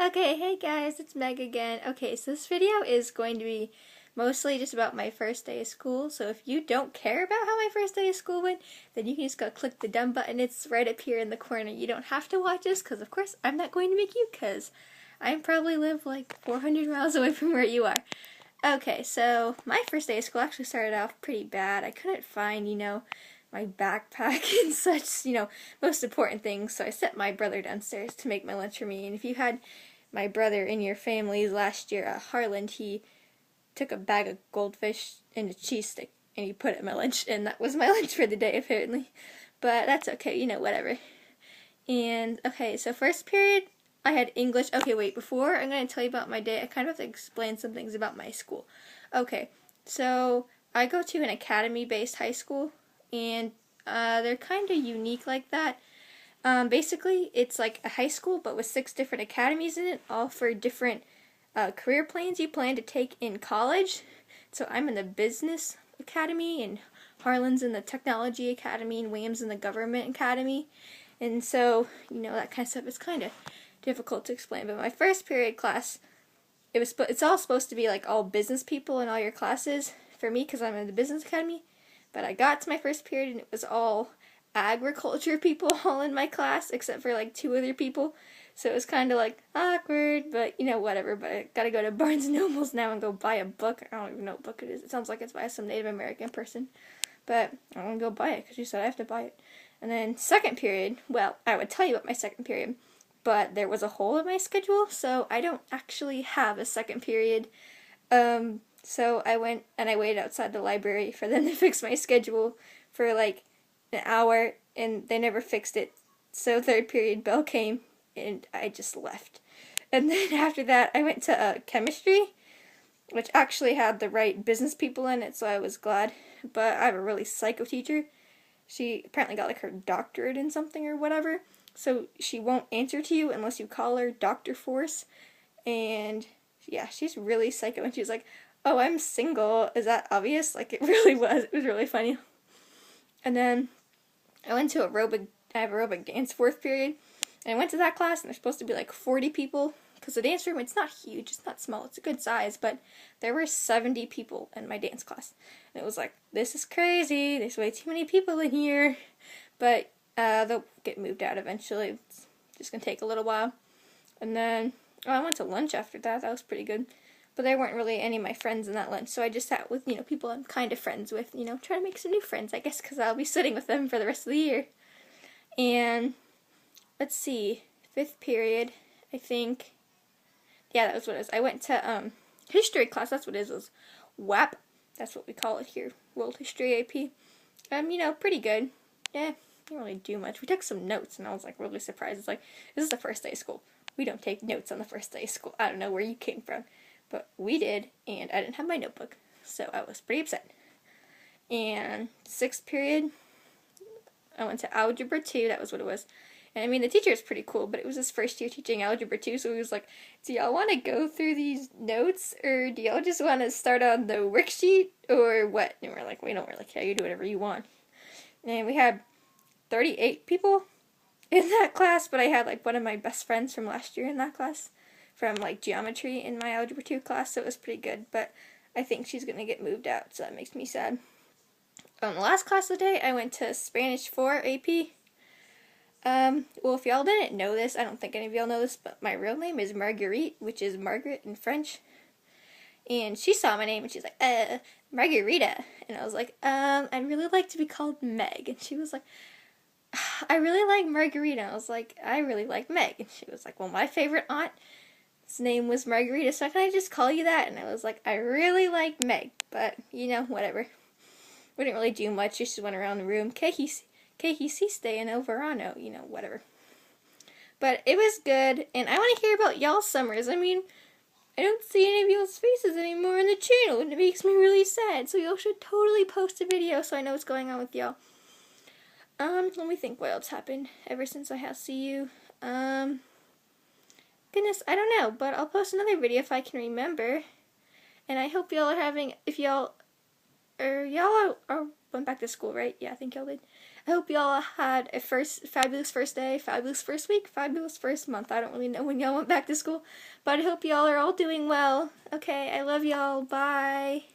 Okay, hey guys, it's Meg again. Okay, so this video is going to be mostly just about my first day of school. So if you don't care about how my first day of school went, then you can just go click the done button. It's right up here in the corner. You don't have to watch this because of course I'm not going to make you because I probably live like 400 miles away from where you are. Okay, so my first day of school actually started off pretty bad. I couldn't find, my backpack and such, most important things. So I sent my brother downstairs to make my lunch for me. And if you had my brother in your family last year at Harland, he took a bag of goldfish and a cheese stick and he put it in my lunch. And that was my lunch for the day, apparently. But that's okay, whatever. And, okay, so first period, I had English. Okay, wait, before I'm going to tell you about my day, I kind of have to explain some things about my school. Okay, so I go to an academy-based high school, and they're kind of unique like that. Basically, it's like a high school, but with 6 different academies in it, all for different career plans you plan to take in college. So I'm in the business academy, and Harlan's in the technology academy, and Williams in the government academy. And so, that kind of stuff is kind of difficult to explain. But my first period class, it's all supposed to be like all business people in all your classes for me because I'm in the business academy. But I got to my first period and it was all agriculture people all in my class except for like 2 other people. So it was kind of like awkward, but whatever. But I gotta go to Barnes & Nobles now and go buy a book. I don't even know what book it is. It sounds like it's by some Native American person. But I'm gonna go buy it because you said I have to buy it. And then second period, well, I would tell you about my second period, but there was a hole in my schedule, so I don't actually have a second period. So I went and I waited outside the library for them to fix my schedule for like an hour, and they never fixed it. So third period bell came, and I just left. And then after that, I went to chemistry, which actually had the right business people in it, so I was glad. But I have a really psycho teacher. She apparently got like her doctorate in something or whatever, so she won't answer to you unless you call her Dr. Force. And yeah, she's really psycho, and she's like, "Oh, I'm single. Is that obvious?" Like, it really was. It was really funny. And then I went to I have aerobic dance fourth period, and I went to that class, and there's supposed to be like 40 people, because the dance room, it's not huge, it's not small, it's a good size, but there were 70 people in my dance class. And it was like, this is crazy, there's way too many people in here. But they'll get moved out eventually. It's just going to take a little while. And then, I went to lunch after that. That was pretty good. But there weren't really any of my friends in that lunch, so I just sat with, people I'm kind of friends with, trying to make some new friends, I guess, because I'll be sitting with them for the rest of the year. And, let's see, 5th period, I think, yeah, that was what it was. I went to, history class, that's what it is. It was WAP, that's what we call it here, World History AP. Pretty good. Yeah, didn't really do much. We took some notes, and I was, like, really surprised. It's like, this is the first day of school. We don't take notes on the first day of school. I don't know where you came from. But we did, and I didn't have my notebook, so I was pretty upset. And 6th period, I went to Algebra 2, that was what it was. And the teacher was pretty cool, but it was his first year teaching Algebra 2, so he was like, do y'all want to go through these notes, or do y'all just want to start on the worksheet, or what? And we're like, we don't really care, you do whatever you want. And we had 38 people in that class, but I had, like, one of my best friends from last year in that class, from, like, geometry in my Algebra 2 class, so it was pretty good, but I think she's going to get moved out, so that makes me sad. The last class of the day, I went to Spanish 4 AP. Well, if y'all didn't know this, I don't think any of y'all know this, but my real name is Marguerite, which is Margaret in French. And she saw my name, and she's like, Margarita. And I was like, I'd really like to be called Meg. And she was like, I really like Margarita. I was like, I really like Meg. And she was like, well, my favorite aunt's name was Margarita, so can I just call you that? And I was like, I really like Meg, but, whatever. We didn't really do much. We just went around the room. Que hiciste en el verano? Whatever. But it was good, and I want to hear about y'all's summers. I don't see any of y'all's faces anymore on the channel, and it makes me really sad. So y'all should totally post a video so I know what's going on with y'all. Let me think what else happened ever since I have see you. Goodness, I don't know, but I'll post another video if I can remember. And I hope y'all are having, if y'all, y'all went back to school, right? Yeah, I think y'all did. I hope y'all had a fabulous first day, fabulous first week, fabulous first month. I don't really know when y'all went back to school, but I hope y'all are all doing well. Okay, I love y'all. Bye.